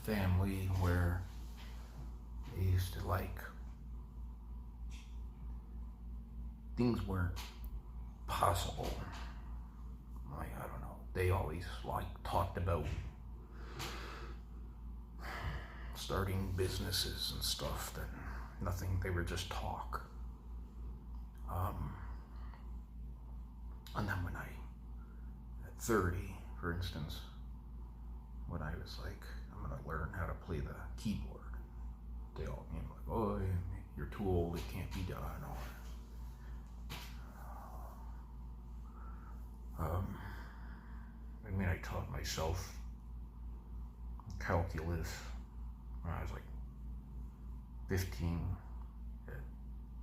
family where they used to like, things weren't possible. Like, I don't know, they always like talked about starting businesses and stuff, that nothing, they were just talk. And then when at 30, for instance, when I was like, I'm gonna learn how to play the keyboard, they all, like, oh, you're too old, it can't be done, or I taught myself calculus when I was like 15. At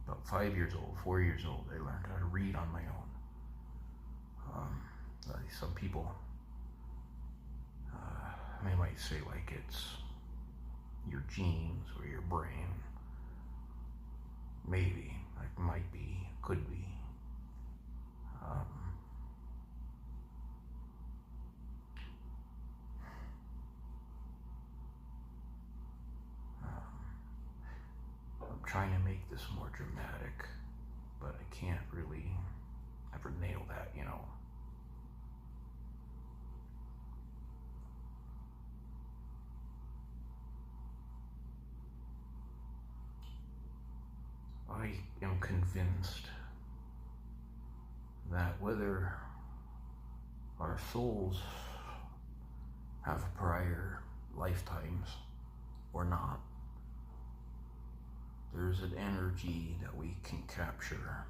about 5 years old, 4 years old, I learned how to read on my own. Some people, they might say like it's your genes or your brain. Maybe, like, might be, could be. I'm trying to make this more dramatic, but I can't really ever nail that, I am convinced that whether our souls have prior lifetimes or not, there's an energy that we can capture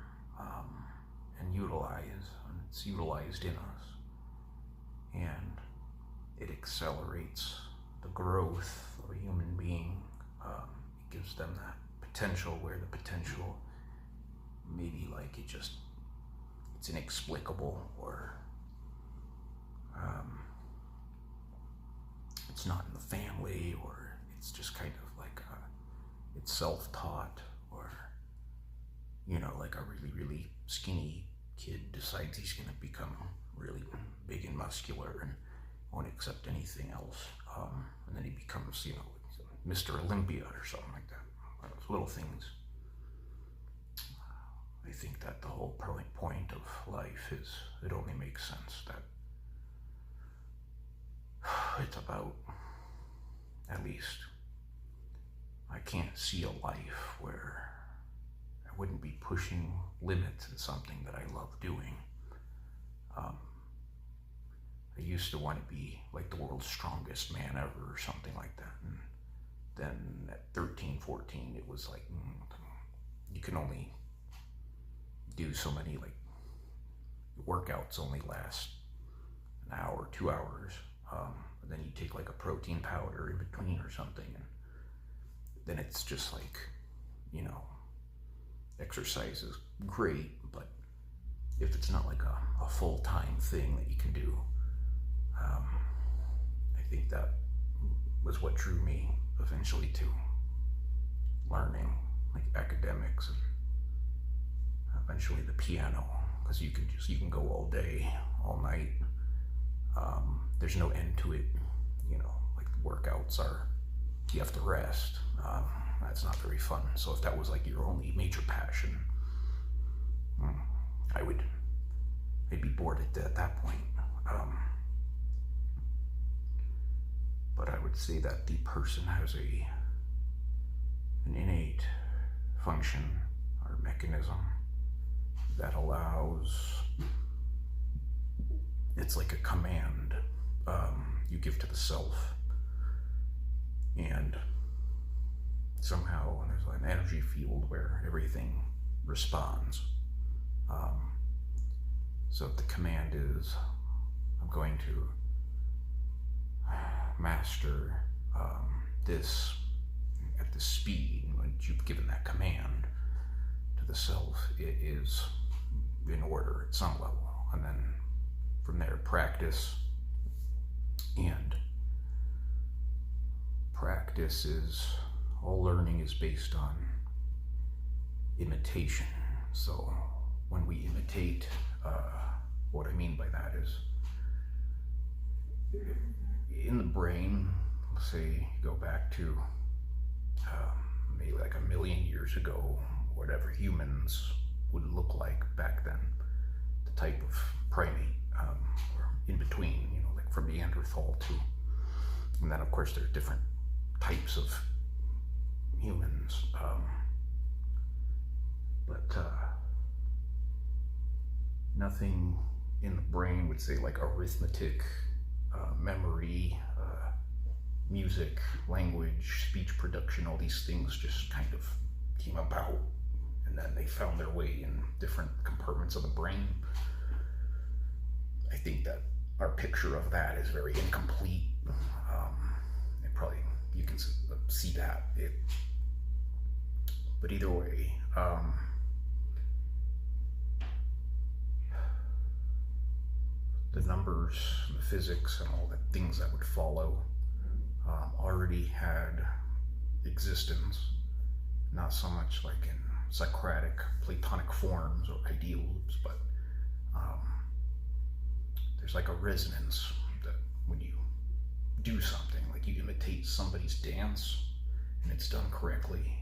and utilize, and it's utilized in us, and it accelerates the growth of a human being. It gives them that potential where the potential maybe like it's inexplicable, or it's not in the family, or it's just kind of like it's self-taught, or like a really, really skinny kid decides he's going to become really big and muscular and won't accept anything else, and then he becomes Mr. Olympia or something like that. Those little things. I think that the whole point of life is, it only makes sense that it's about, at least I can't see a life where I wouldn't be pushing limits in something that I love doing. I used to want to be like the world's strongest man ever or something like that. And then at 13, 14, it was like, you can only do so many, like, workouts only last an hour, 2 hours. And then you take like a protein powder in between or something, and then it's just like, exercise is great, but if it's not like a full-time thing that you can do, I think that was what drew me eventually to learning like academics, and eventually the piano, because you can go all day, all night. There's no end to it, like the workouts are, you have to rest. That's not very fun. So if that was like your only major passion, I'd be bored at that point. But I would say that the person has an innate function or mechanism that allows, it's like a command you give to the self, and somehow there's an energy field where everything responds. So if the command is, I'm going to master this at the speed, when you've given that command to the self, it is in order at some level. And then from there, practice. And practice is, all learning is based on imitation. So when we imitate, what I mean by that is, in the brain, say you go back to maybe like 1 million years ago, whatever humans would look like back then, the type of primate, or in between, like from Neanderthal to, and then of course there's different types of humans, but nothing in the brain would say like arithmetic, memory, music, language, speech production, all these things just kind of came about, and then they found their way in different compartments of the brain. I think that our picture of that is very incomplete. And probably you can see that. But either way, the numbers, the physics, and all the things that would follow already had existence, not so much like in Socratic, Platonic forms or ideals, but there's like a resonance that when you do something, like you imitate somebody's dance and it's done correctly,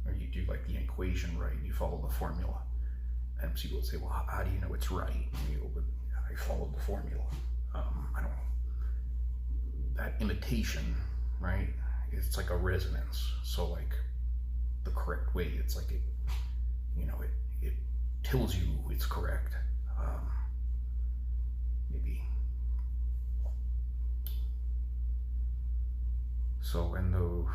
or you do like the equation right, you follow the formula, and people would say, well, how do you know it's right? And you go, but I followed the formula. I don't, that imitation, right? It's like a resonance. So like the correct way, it's like it tells you it's correct. Maybe. So, and though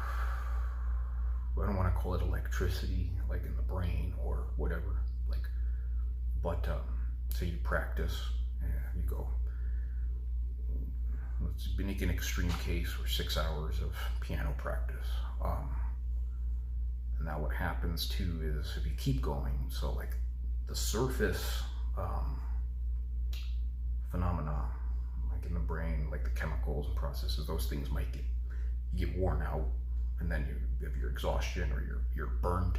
I don't want to call it electricity, like in the brain or whatever, like, but so you practice, you go, let's make an extreme case for 6 hours of piano practice. And now what happens too is if you keep going, so like the surface phenomena, like in the brain, like the chemicals and processes, those things might get worn out, and then you have your exhaustion or you're burned,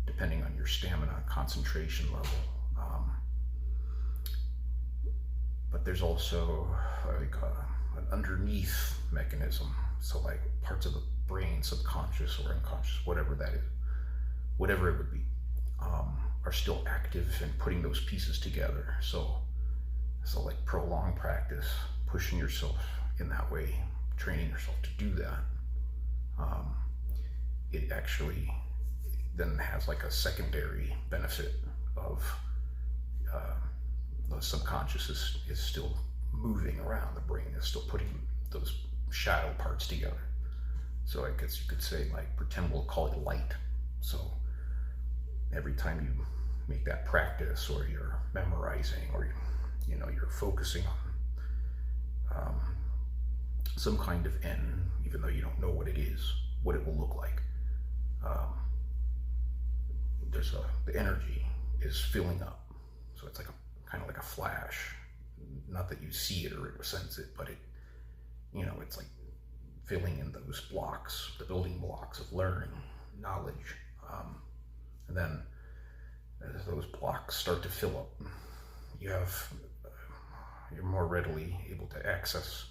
depending on your stamina, concentration level. But there's also like an underneath mechanism. So like parts of the brain, subconscious or unconscious, whatever that is, whatever it would be, are still active in putting those pieces together. So like prolonged practice, pushing yourself in that way, training yourself to do that, it actually then has like a secondary benefit of the subconscious is still moving around, the brain is still putting those shadow parts together. So I guess you could say, like, pretend we'll call it light. So every time you make that practice, or you're memorizing, or you're focusing on some kind of end, even though you don't know what it is, what it will look like, the energy is filling up. So it's like kind of like a flash. Not that you see it or sense it, but it's like filling in those blocks, the building blocks of learning, knowledge. And then as those blocks start to fill up, you're more readily able to access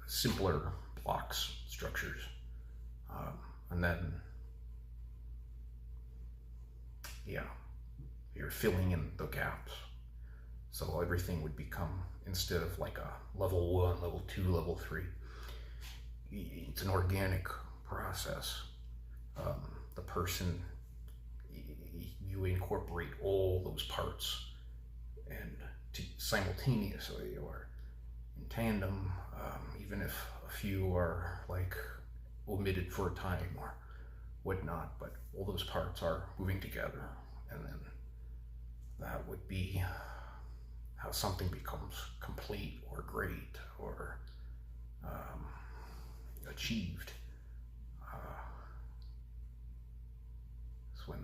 simpler blocks, structures. And then, you're filling in the gaps. So everything would become, instead of like a level 1, level 2, level 3, it's an organic process. The person, you incorporate all those parts, and simultaneously or in tandem, even if a few are like omitted for a time or whatnot, but all those parts are moving together, and then that would be how something becomes complete or great or achieved. It's when,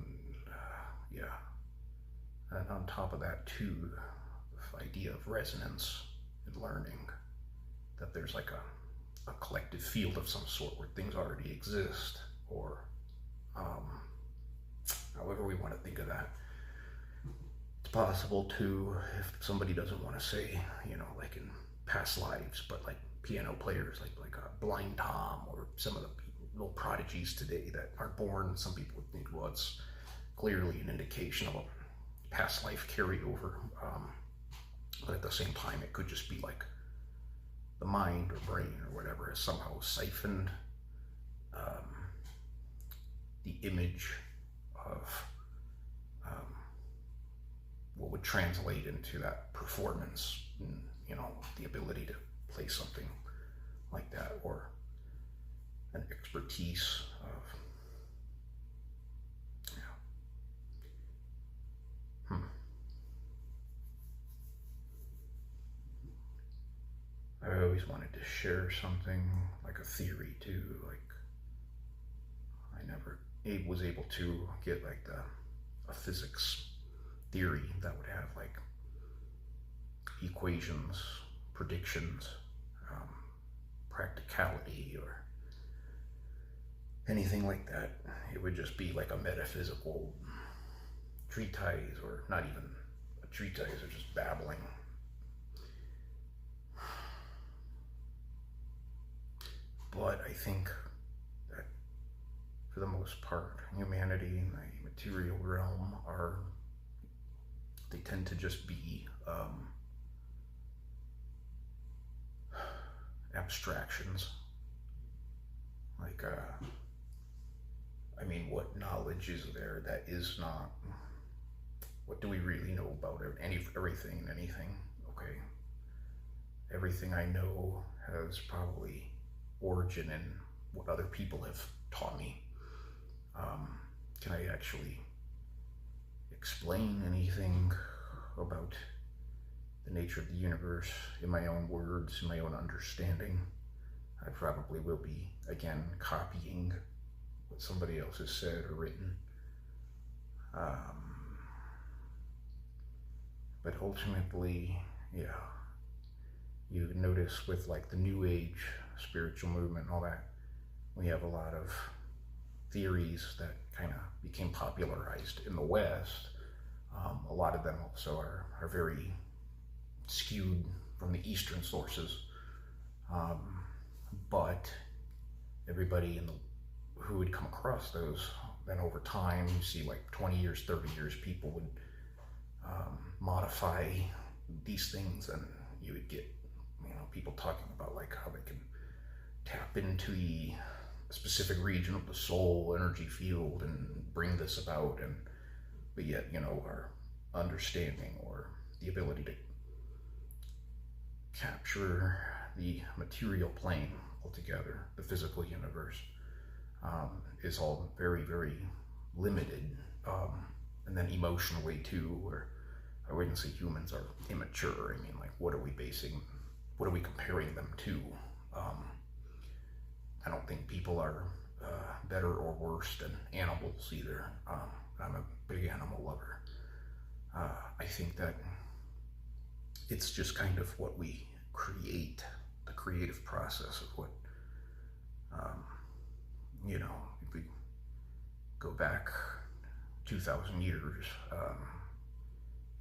and on top of that too, the idea of resonance and learning, that there's like a collective field of some sort where things already exist, or however we want to think of that. It's possible to, if somebody doesn't want to say, like in past lives, but like piano players like Blind Tom, or some of the little prodigies today that are born. Some people would think, well, it's clearly an indication of a past life carryover. But at the same time, it could just be like the mind or brain or whatever has somehow siphoned the image of what would translate into that performance, and, the ability to play something like that, or an expertise of, I always wanted to share something, like a theory too, like I never was able to get like a physics theory that would have like equations, predictions, practicality, or anything like that. It would just be like a metaphysical treatise, or not even a treatise, or just babbling. But I think that for the most part, humanity and the material realm they tend to just be abstractions. Like, what knowledge is there that is not? What do we really know about everything and anything? Okay. Everything I know has probably origin in what other people have taught me. Can I actually explain anything about the nature of the universe in my own words, in my own understanding? I probably will be, again, copying what somebody else has said or written. But ultimately, you notice with like the New Age spiritual movement and all that, we have a lot of theories that kind of became popularized in the West. A lot of them also are very skewed from the Eastern sources. But everybody who would come across those, then over time, you see like 20 years, 30 years, people would modify these things, and you would get people talking about like how they can tap into the specific region of the soul energy field and bring this about, but yet our understanding or the ability to capture the material plane altogether, the physical universe, is all very, very limited. And then emotionally too, where I wouldn't say humans are immature. I mean, like, what are we comparing them to? I don't think people are better or worse than animals either. I'm a big animal lover. I think that it's just kind of what we create, the creative process of what, if we go back 2,000 years,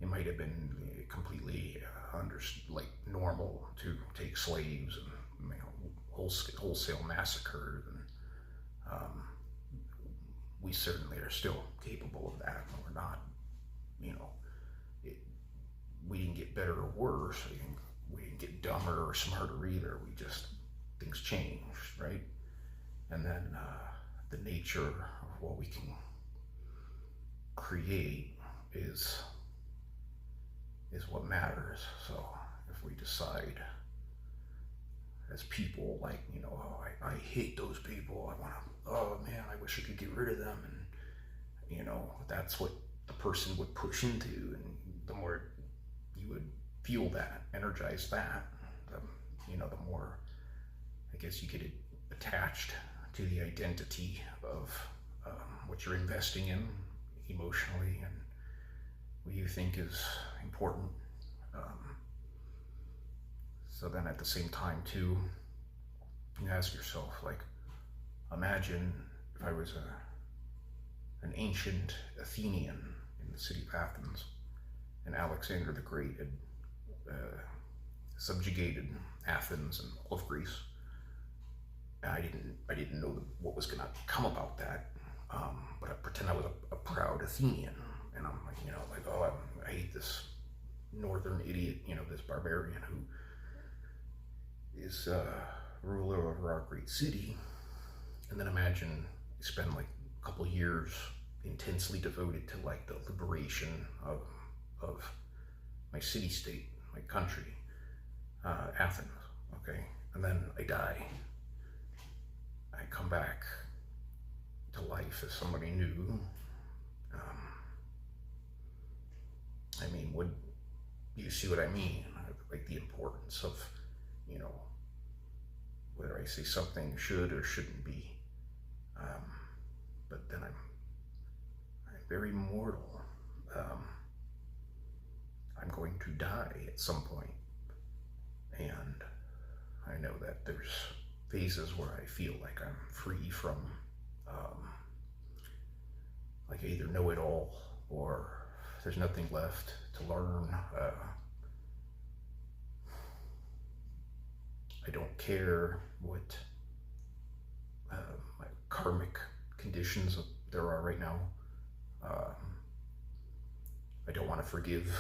it might have been completely normal to take slaves and wholesale massacres, and we certainly are still capable of that. We're not, we didn't get better or worse. We didn't get dumber or smarter either. Things changed, right? And then the nature of what we can create is what matters. So if we decide as people, like, I hate those people, oh man, I wish I could get rid of them, and that's what the person would push into, and the more you would fuel that, energize that, the more, I guess, you get attached to the identity of what you're investing in emotionally and what you think is important. So then at the same time too, you ask yourself, like, imagine if I was an ancient Athenian in the city of Athens, and Alexander the Great had subjugated Athens and all of Greece. I didn't know what was going to come about that, but I pretend I was a proud Athenian, and I'm like, oh, I hate this northern idiot, this barbarian who is ruler over our great city. And then imagine you spend like a couple years intensely devoted to like the liberation of my city-state, my country, Athens, okay? And then I die. I come back to life as somebody new. Would you see what I mean? Like the importance of, whether I say something should or shouldn't be. But then I'm very mortal. I'm going to die at some point. And I know that there's phases where I feel like I'm free from, like I either know it all or there's nothing left to learn. I don't care what my karmic conditions there are right now. I don't want to forgive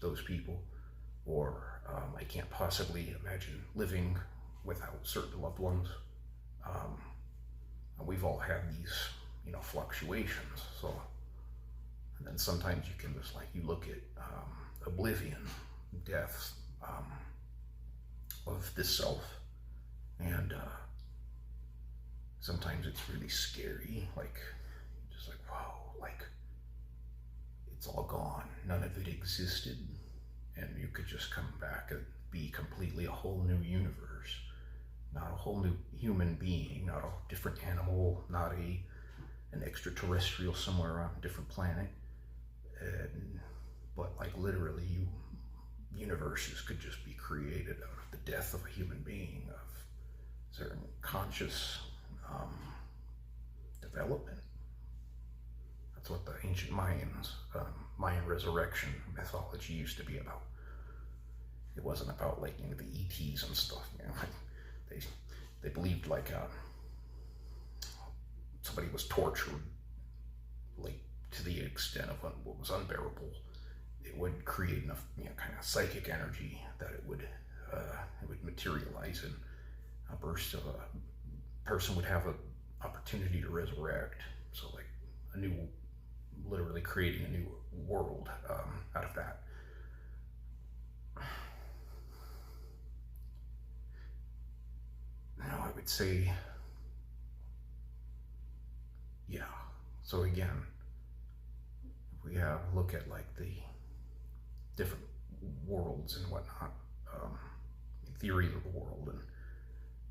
those people, or I can't possibly imagine living without certain loved ones. And we've all had these, fluctuations. So, and then sometimes you can just you look at oblivion, death of this self, and sometimes it's really scary. Just wow, it's all gone. None of it existed, and you could just come back and be completely a whole new universe. Not a whole new human being, not a different animal, not an extraterrestrial somewhere on a different planet. But literally, universes could just be created out of the death of a human being, of certain conscious development. That's what the ancient Mayans, Mayan resurrection mythology used to be about. It wasn't about the ETs and stuff. They believed somebody was tortured to the extent of what was unbearable. It would create enough kind of psychic energy that it would materialize in a burst of a person would have an opportunity to resurrect. So literally creating a new world out of that. Now I would say, yeah. So again, if we look at the different worlds and whatnot, theories of the world,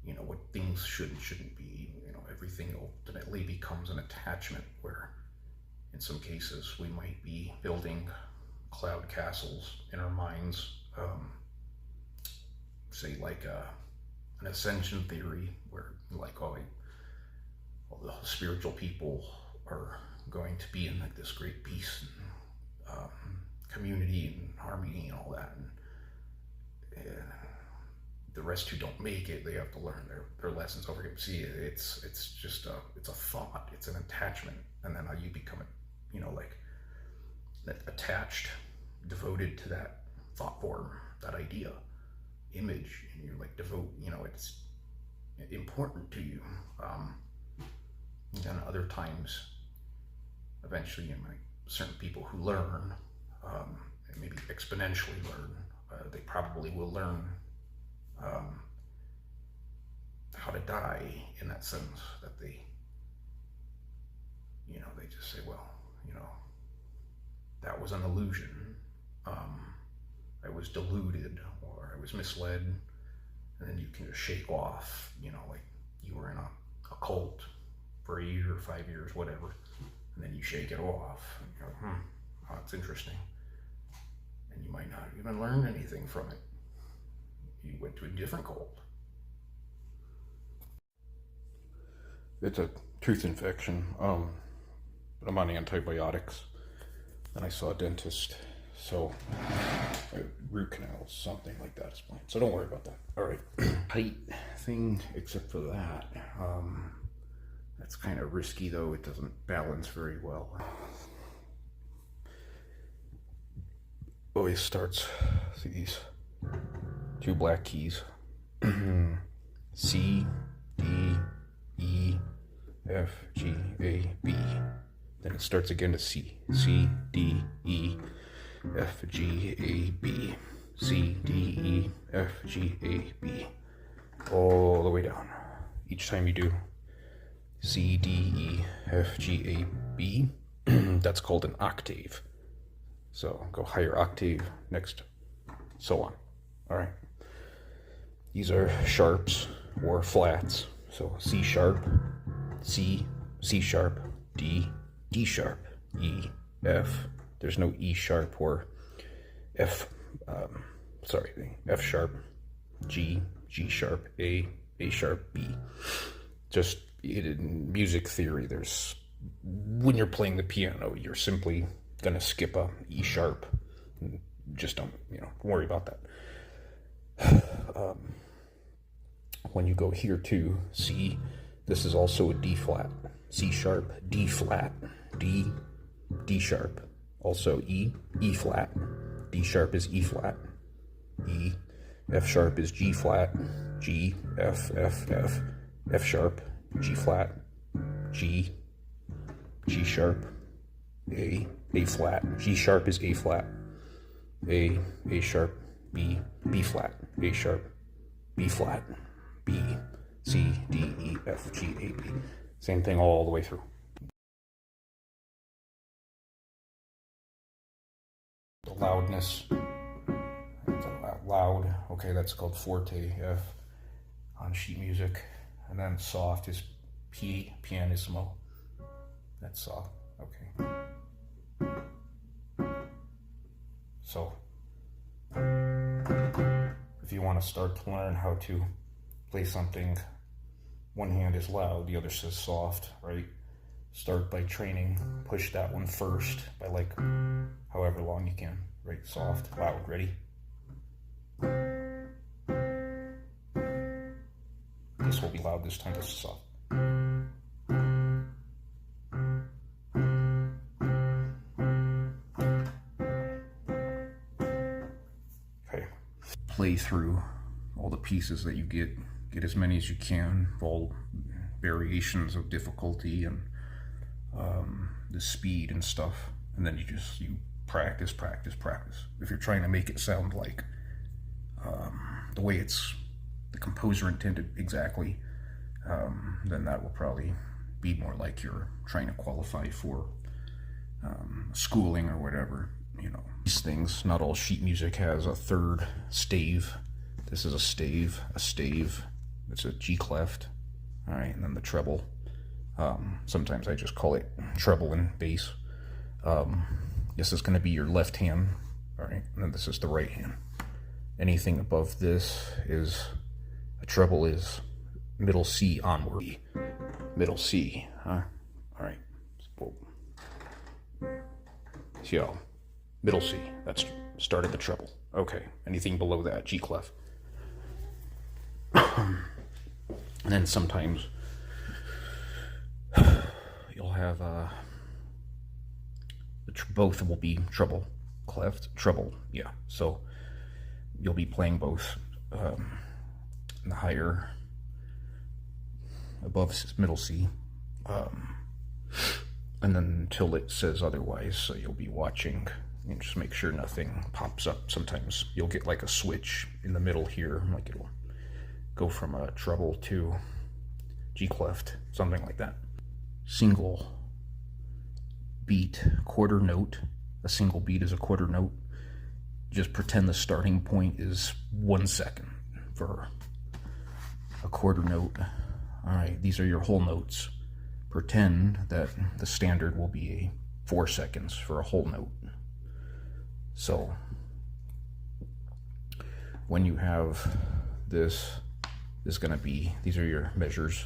and what things should and shouldn't be. Everything ultimately becomes an attachment, where in some cases we might be building cloud castles in our minds, say an ascension theory, where all the spiritual people are going to be in this great peace and community and harmony and all that, and the rest who don't make it, they have to learn their lessons over here. See, it's just it's a thought, it's an attachment, and then you become attached, devoted to that thought form, that idea, image, and you're it's important to you. And then other times, eventually, certain people who learn, and maybe exponentially learn, they probably will learn how to die, in that sense, that they just say, well, that was an illusion. I was deluded, or I was misled, and then you can just shake off, you were in a cult for a year, 5 years, whatever, and then you shake it off, and you're like, oh, it's interesting, and you might not even learn anything from it. You went to a different cult. It's a tooth infection. But I'm on antibiotics. And I saw a dentist So root canal, something like that is planned. So don't worry about that. All right, height thing, except for that. That's kind of risky though. It doesn't balance very well. Always starts, see these two black keys. C, D, E, F, G, A, B. Then it starts again to C. C, D, E, F, G, A, B. C, D, E, F, G, A, B. All the way down. Each time you do C, D, E, F, G, A, B, that's called an octave. So go higher octave, next, so on. All right. These are sharps or flats. So C sharp, C, C sharp, D, D sharp, E, F. There's no E sharp or F, F sharp, G, G sharp, A sharp, B. Just in music theory, when you're playing the piano, you're simply gonna skip a E sharp. Just don't, worry about that. When you go here to C, this is also a D flat. C sharp, D flat, D, D sharp. Also E, E flat. D sharp is E flat. E, F sharp is G flat. G, F, F, F. F sharp, G flat. G, G sharp. A flat. G sharp is A flat. A sharp. B, B flat. A sharp, B flat. B, C, D, E, F, G, A, B. Same thing all the way through. The loudness. Loud. Okay, that's called forte, F, on sheet music. And then soft is P, pianissimo. That's soft. Okay. So, if you want to start to learn how to play something, one hand is loud, the other says soft, right? Start by training, push that one first by like however long you can, right? Soft, loud, ready? This will be loud this time, this is soft. Okay. Play through all the pieces that you get as many as you can, all variations of difficulty and the speed and stuff, and then you practice. If you're trying to make it sound like the way the composer intended exactly, then that will probably be more like you're trying to qualify for schooling or whatever. These things, not all sheet music has a third stave. This is a stave. It's a G clef. All right, and then the treble. Sometimes I just call it treble and bass. This is going to be your left hand. All right, and then this is the right hand. Anything above this is a treble, is middle C onward. Middle C, huh? All right. So, middle C. That's started the treble. Okay. Anything below that, G clef. And then sometimes you'll have both will be treble, yeah. So you'll be playing both in the higher, above middle C, and then until it says otherwise. So you'll be watching and just make sure nothing pops up. Sometimes you'll get like a switch in the middle here, like it'll go from a treble to G clef, something like that. Single beat, quarter note. A single beat is a quarter note. Just pretend the starting point is 1 second for a quarter note. All right, these are your whole notes. Pretend that the standard will be 4 seconds for a whole note. So when you have this is going to be, these are your measures.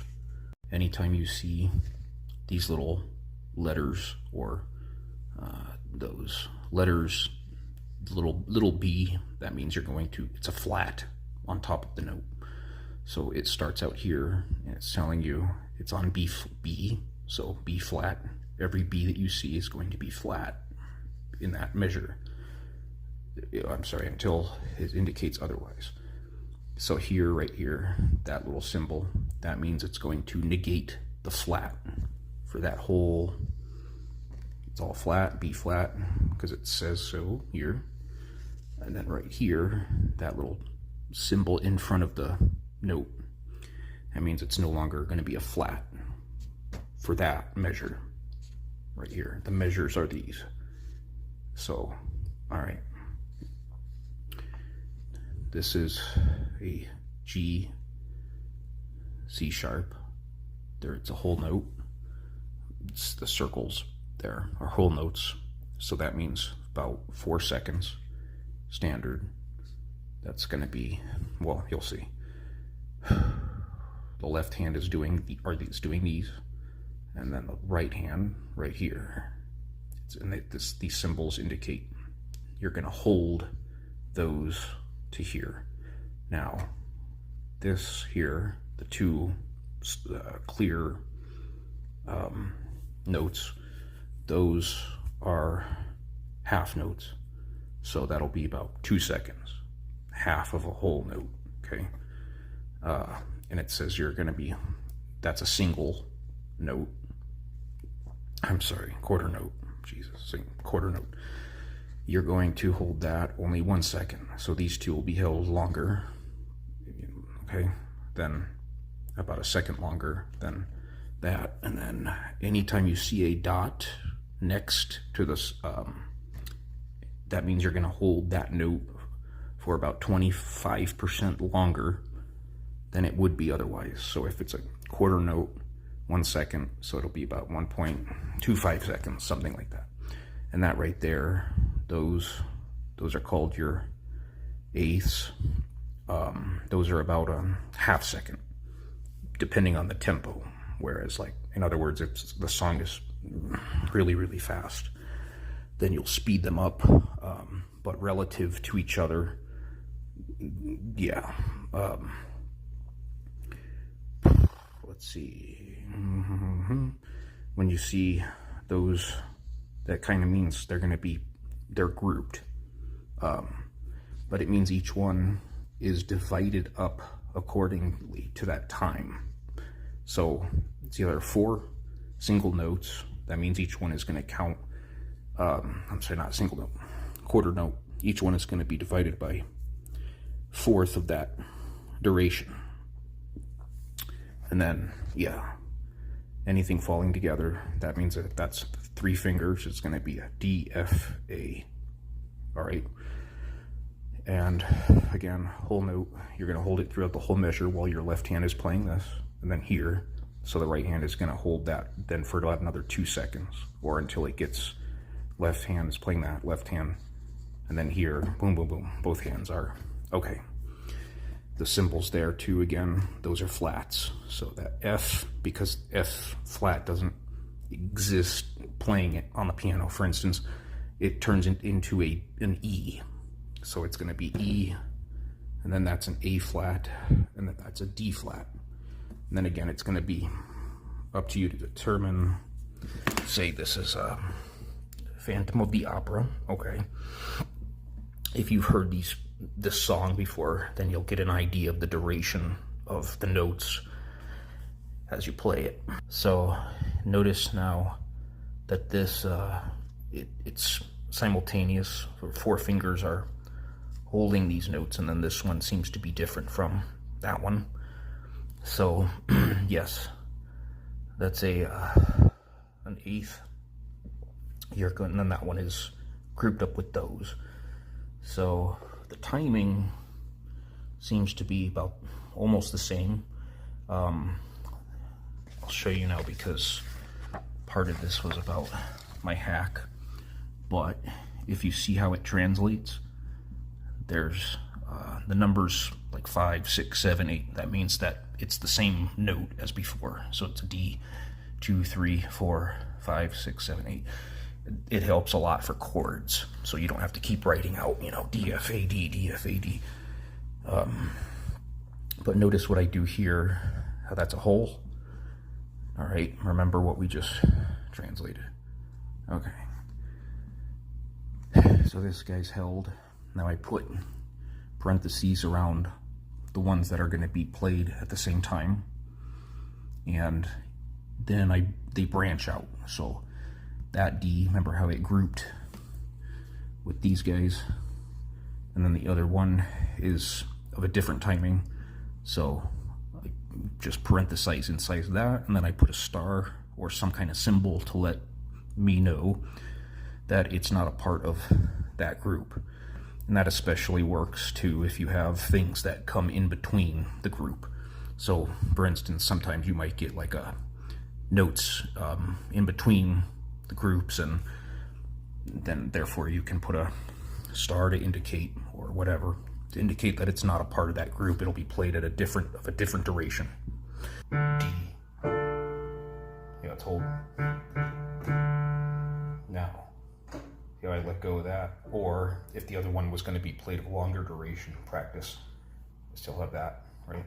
Anytime you see these little letters or those letters little B, that means you're going to, it's a flat on top of the note. So it starts out here and it's telling you it's on B, so B flat. Every B that you see is going to be flat in that measure. I'm sorry, until it indicates otherwise. So here, right here, that little symbol, that means it's going to negate the flat for that whole, it's all flat, B flat, because it says so here. And then right here, that little symbol in front of the note, that means it's no longer going to be a flat for that measure right here. The measures are these. So, all right. This is a G, C sharp. There, it's a whole note. It's the circles there are whole notes. So that means about 4 seconds standard. That's going to be, well, you'll see. The left hand is doing these, and then the right hand right here. And these symbols indicate you're going to hold those to here. Now, this here, the two clear notes, those are half notes. So that'll be about 2 seconds, half of a whole note, okay? And it says you're going to be, that's a single note. I'm sorry, quarter note. Jesus, quarter note. You're going to hold that only 1 second. So these two will be held longer, okay? Then about a second longer than that. And then anytime you see a dot next to this, that means you're going to hold that note for about 25% longer than it would be otherwise. So if it's a quarter note, 1 second, so it'll be about 1.25 seconds, something like that. And that right there, those are called your eighths. Those are about a half second, depending on the tempo. Whereas, like, in other words, if the song is really, really fast, then you'll speed them up. But relative to each other, yeah. Let's see. When you see those, that kind of means they're grouped. But it means each one is divided up accordingly to that time. So it's either 4 single notes. That means each one is going to count. I'm sorry, not single note, quarter note. Each one is going to be divided by 1/4 of that duration. And then, yeah, anything falling together, that means that that's 3 fingers. It's going to be a D, F, A. All right. And again, whole note, you're going to hold it throughout the whole measure while your left hand is playing this. And then here, so the right hand is going to hold that then for about another 2 seconds, or until it gets, left hand is playing that, left hand. And then here, boom, boom, boom, both hands are, okay. The symbols there too, again, those are flats. So that F, because F flat doesn't exist playing it on the piano, for instance, it turns into an E. So it's going to be E, and then that's an A flat, and then that's a D flat. And then again, it's going to be up to you to determine, say this is a Phantom of the Opera, okay. If you've heard this song before, then you'll get an idea of the duration of the notes as you play it. So notice now that this, it's simultaneous. 4 fingers are holding these notes, and then this one seems to be different from that one. So yes, that's an eighth. You're going, and then that one is grouped up with those. So the timing seems to be about almost the same. I'll show you now, because part of this was about my hack. But if you see how it translates, there's the numbers like 5, 6, 7, 8. That means that it's the same note as before. So it's a D, 2, 3, 4, 5, 6, 7, 8. it helps a lot for chords, so you don't have to keep writing out, you know, D, F, A, D, D, F, A, D. But notice what I do here, how that's a whole. All right, remember what we just translated. Okay. So this guy's held. Now I put parentheses around the ones that are going to be played at the same time. And then they branch out. So that D, remember how it grouped with these guys? And then the other one is of a different timing. So I just parenthesize inside that, and then I put a star or some kind of symbol to let me know that it's not a part of that group. And that especially works too if you have things that come in between the group. So for instance, sometimes you might get like a notes in between the groups, and then therefore you can put a star to indicate, or whatever, to indicate that it's not a part of that group. It'll be played at a different duration. D. Yeah, it's hold. Now, here I let go of that. Or if the other one was going to be played a longer duration practice, I still have that, right?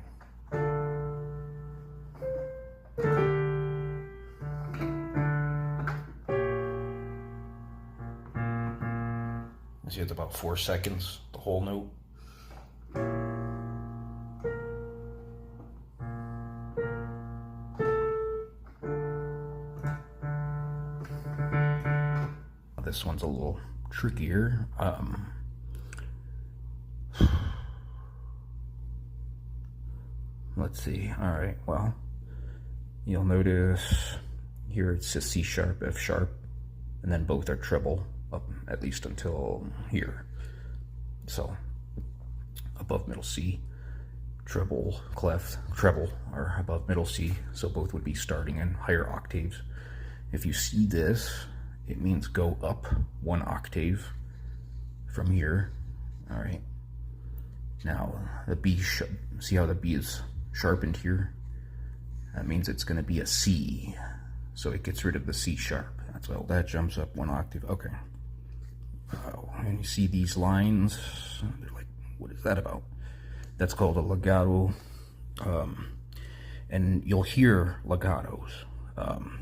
See, it's about 4 seconds, the whole note. This one's a little trickier. Let's see. All right, well, you'll notice here it says C sharp, F sharp, and then both are treble up at least until here. So above middle C, treble, clef, treble are above middle C, so both would be starting in higher octaves. If you see this, it means go up 1 octave from here. All right. Now the B, see how the B is sharpened here? That means it's going to be a C. So it gets rid of the C sharp. That's why that jumps up 1 octave. Okay. And you see these lines, they're like, what is that about? That's called a legato. And you'll hear legatos.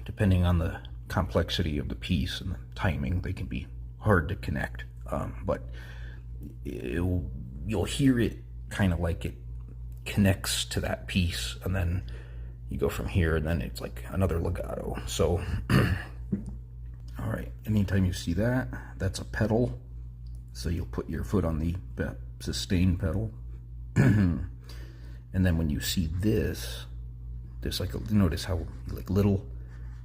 Depending on the complexity of the piece and the timing, they can be hard to connect. But you'll hear it kind of like it connects to that piece, and then you go from here, and then it's like another legato. So all right, anytime you see that, that's a pedal. So you'll put your foot on the sustain pedal. And then when you see this, there's like notice how like little,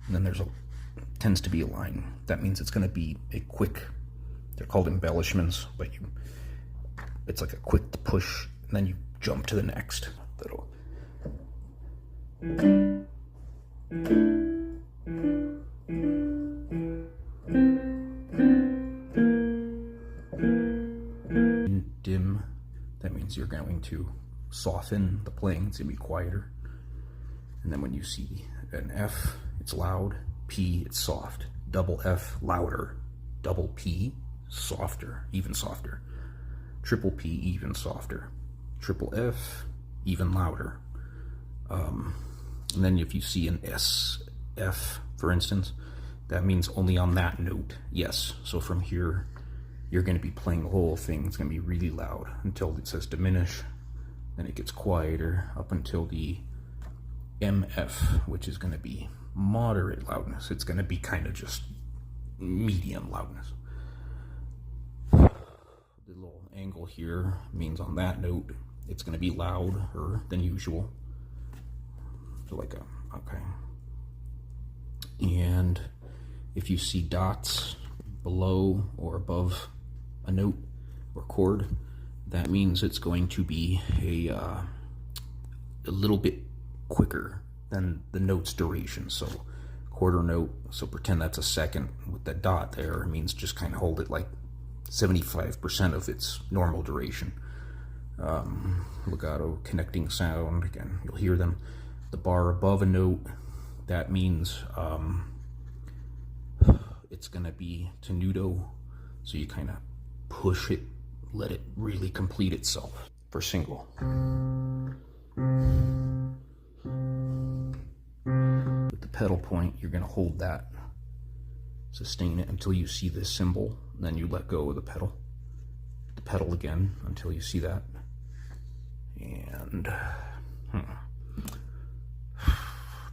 and then there's tends to be a line. That means it's going to be a quick, they're called embellishments, but it's like a quick push, and then you jump to the next. That'll dim. That means you're going to soften the playing. It's going to be quieter. And then when you see an F, it's loud. P, it's soft. Double F, louder. Double P, softer, even softer. Triple P, even softer. Triple F, even louder. And then if you see an S, F, for instance, that means only on that note. Yes. So from here, you're going to be playing the whole thing. It's going to be really loud until it says diminish. Then it gets quieter up until the MF, which is going to be moderate loudness. It's going to be kind of just medium loudness. The little angle here means on that note, it's going to be louder than usual. So like okay. And if you see dots below or above a note or chord, that means it's going to be a little bit quicker than the note's duration. So quarter note, so pretend that's a second with that dot there. It means just kind of hold it like 75% of its normal duration. Legato, connecting sound, again, you'll hear them. The bar above a note, that means it's gonna be tenuto, so you kind of push it, let it really complete itself. For single, with the pedal point, you're gonna hold that, sustain it until you see this symbol, and then you let go of the pedal again until you see that. And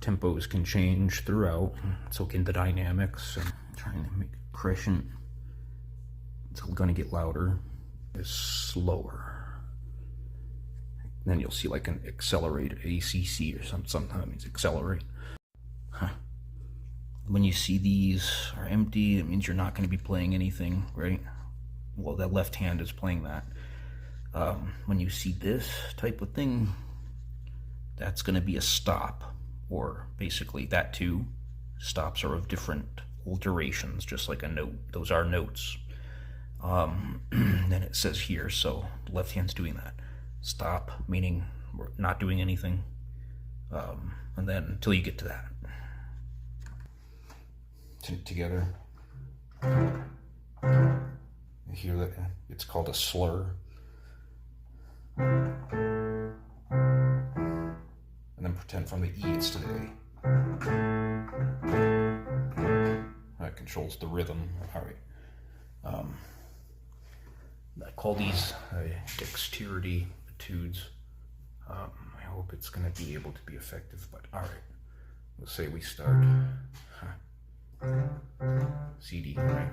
tempos can change throughout, so can the dynamics. And trying to make it crescent, it's going to get louder, is slower. Then you'll see like an accelerated ACC or sometimes accelerate. When you see these are empty, it means you're not going to be playing anything, right? Well, that left hand is playing that. When you see this type of thing, that's going to be a stop, or basically that too. Stops are of different durations, just like a note. Those are notes. Then it says here, so the left hand's doing that. Stop, meaning we're not doing anything. And then until you get to that. Together. You hear that? It's called a slur. And then pretend from the E it's to the A. That controls the rhythm. Alright. I call these dexterity etudes. I hope it's going to be able to be effective, but alright. Let's say we start CD, right?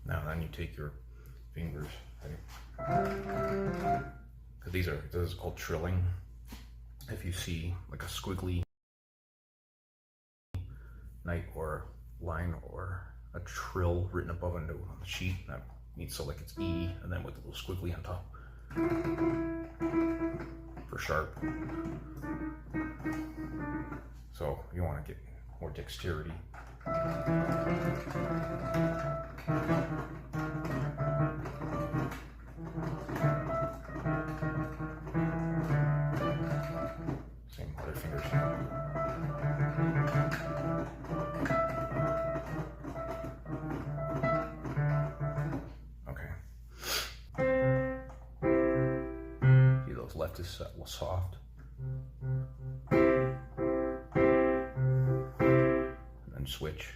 Now then you take your fingers, right? This is called trilling. If you see like a squiggly note or line or a trill written above a note on the sheet, that means so like it's E and then with a little squiggly on top for sharp. So you want to get more dexterity. Same other fingers. Okay. See, those left is soft. And then switch.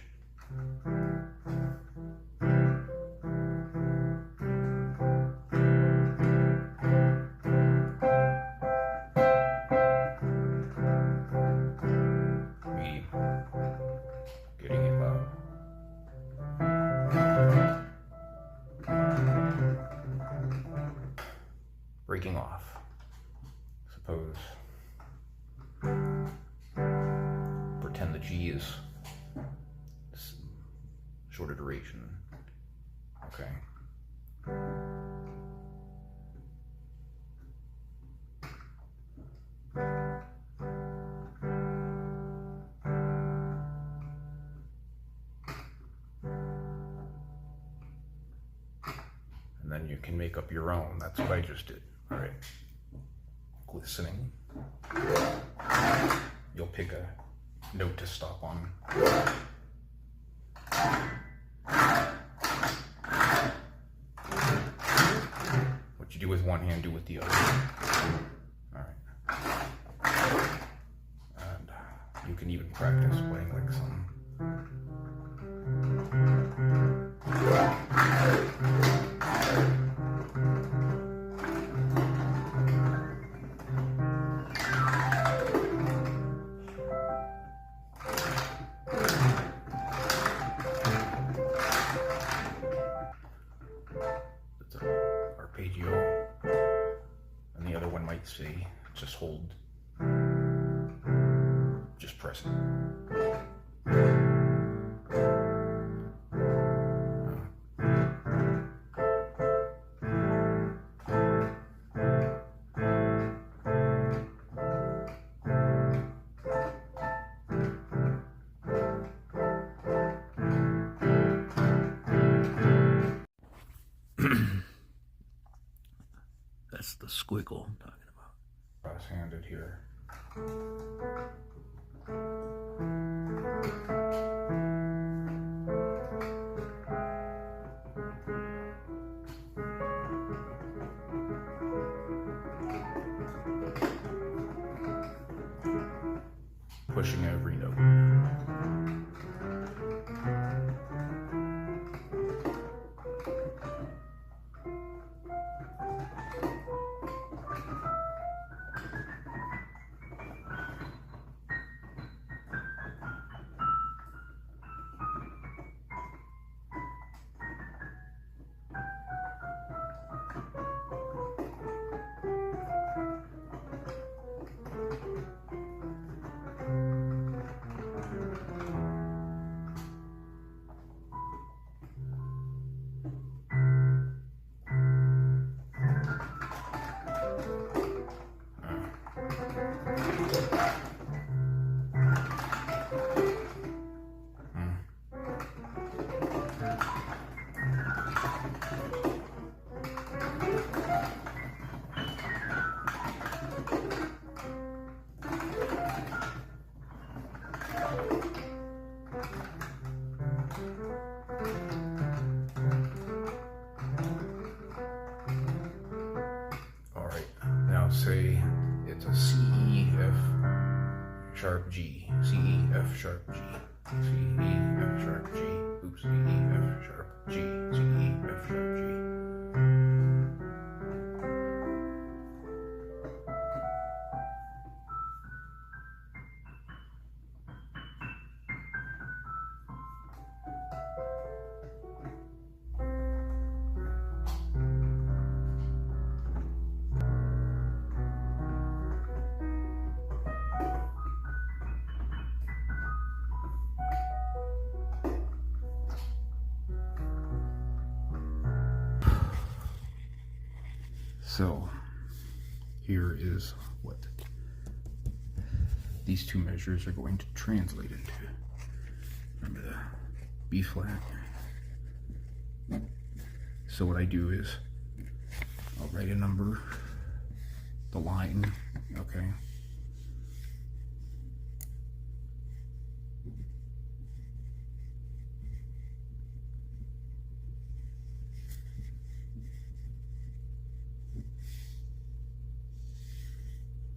Breaking off. Suppose. Pretend the G is shorter duration. Okay. And then you can make up your own. That's what I just did. All right. Glistening. You'll pick a note to stop on. What you do with one hand, do with the other. All right. And you can even practice playing like some. Arpeggio, and the other one might say just hold. press it. That's the squiggle I'm talking about. Cross-handed here. Pushing every note. Now say it's a C, E, F sharp G, C, E, F sharp G, C, E, F sharp G, oops, C, E, F sharp G, C, E, F sharp G. So here is what these two measures are going to translate into. Remember the B flat. So what I do is I'll write a number, the line, okay?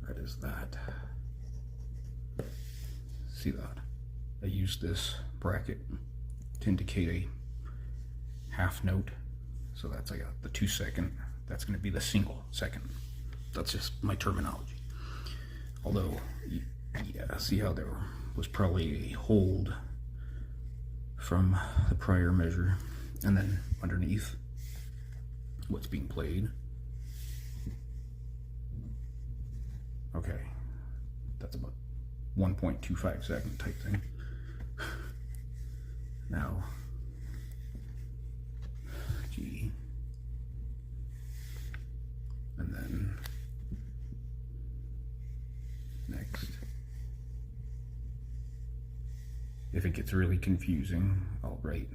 That is that. See that? I use this bracket to indicate a half note. So that's like the 2 second. That's going to be the single second. That's just my terminology. Although, yeah, see how there was probably a hold from the prior measure, and then underneath what's being played. Okay, that's about 1.25 second type thing. Now, G, and then next. If it gets really confusing, I'll write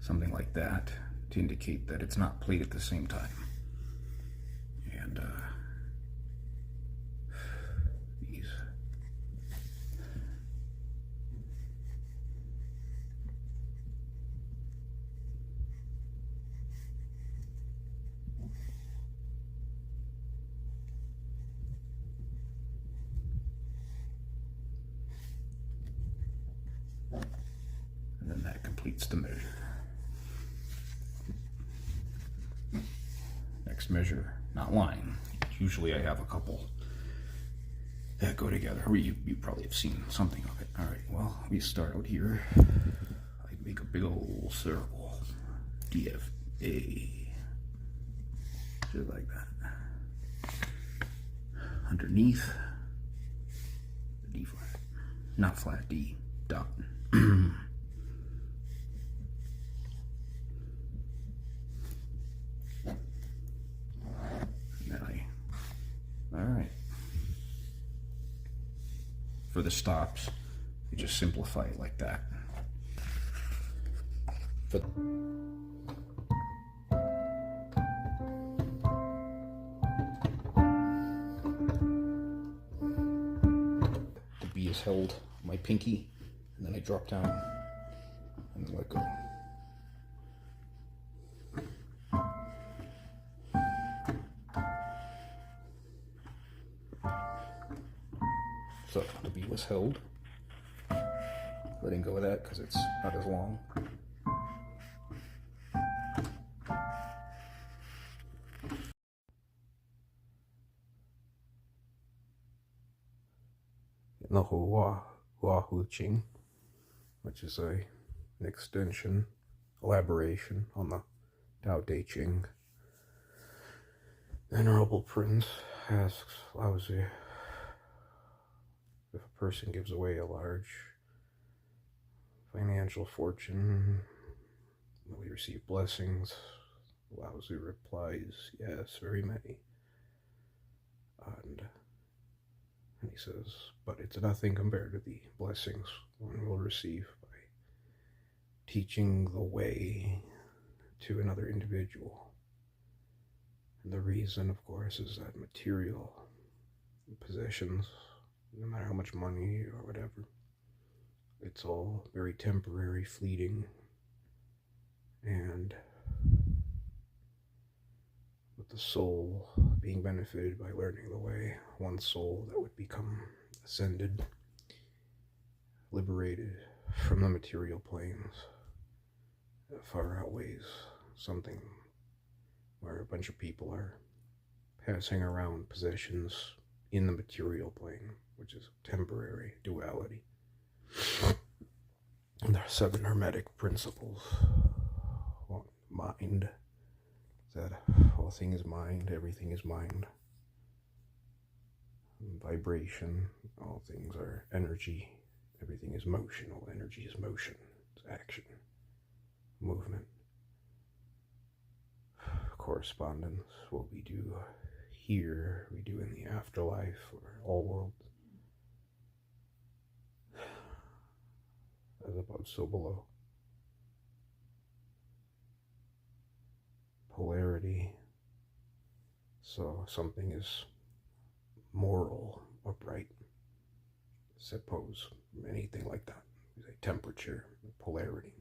something like that to indicate that it's not played at the same time. And these. And then that completes the measure. Next measure, not line. Usually I have a couple that go together. You probably have seen something of it. All right, well, we start out here. I make a big old circle. DFA. Just like that. Underneath, the D flat. Not flat D. Dot. Alright. For the stops, you just simplify it like that. For the B is held my pinky, and then I drop down and let go. So the B was held, letting go of that because it's not as long. The Hua Hu Ching, which is an extension, elaboration on the Tao Te Ching. The Venerable Prince asks Laozi, if a person gives away a large financial fortune, will he receive blessings? Laozi replies, yes, very many. And he says, but it's nothing compared to the blessings one will receive by teaching the way to another individual. And the reason, of course, is that material possessions, no matter how much money or whatever, it's all very temporary, fleeting, and with the soul being benefited by learning the way, one soul that would become ascended, liberated from the material planes, far outweighs something where a bunch of people are passing around possessions in the material plane, which is temporary duality. And there are 7 hermetic principles. Mind, that all thing is mind, everything is mind. Vibration, all things are energy, everything is motion, all energy is motion, it's action, movement. Correspondence, what we do here, we do in the afterlife or all worlds. As above, so below. Polarity, so something is moral or bright, suppose anything like that. Say temperature, polarity.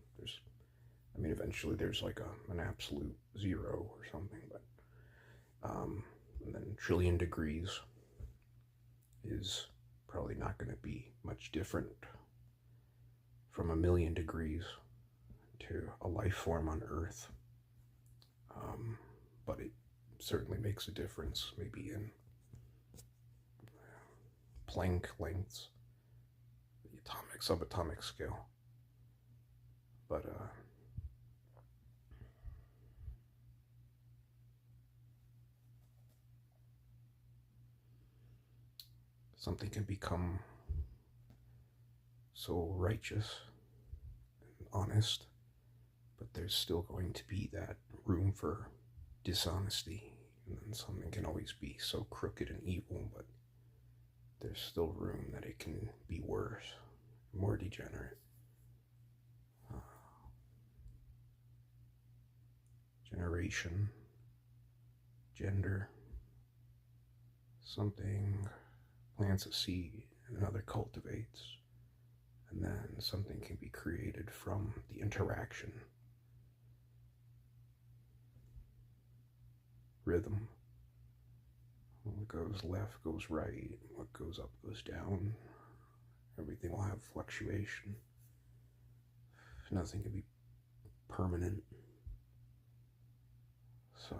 Eventually there's like an absolute 0 or something, but and then trillion degrees is probably not going to be much different from 1,000,000 degrees to a life form on Earth. But it certainly makes a difference, maybe in Planck lengths, the atomic, subatomic scale. But something can become so righteous and honest, but there's still going to be that room for dishonesty, and then something can always be so crooked and evil, but there's still room that it can be worse, more degenerate. Generation, gender, something plants a seed and another cultivates, and then something can be created from the interaction. Rhythm. What goes left goes right, what goes up goes down. Everything will have fluctuation. Nothing can be permanent. So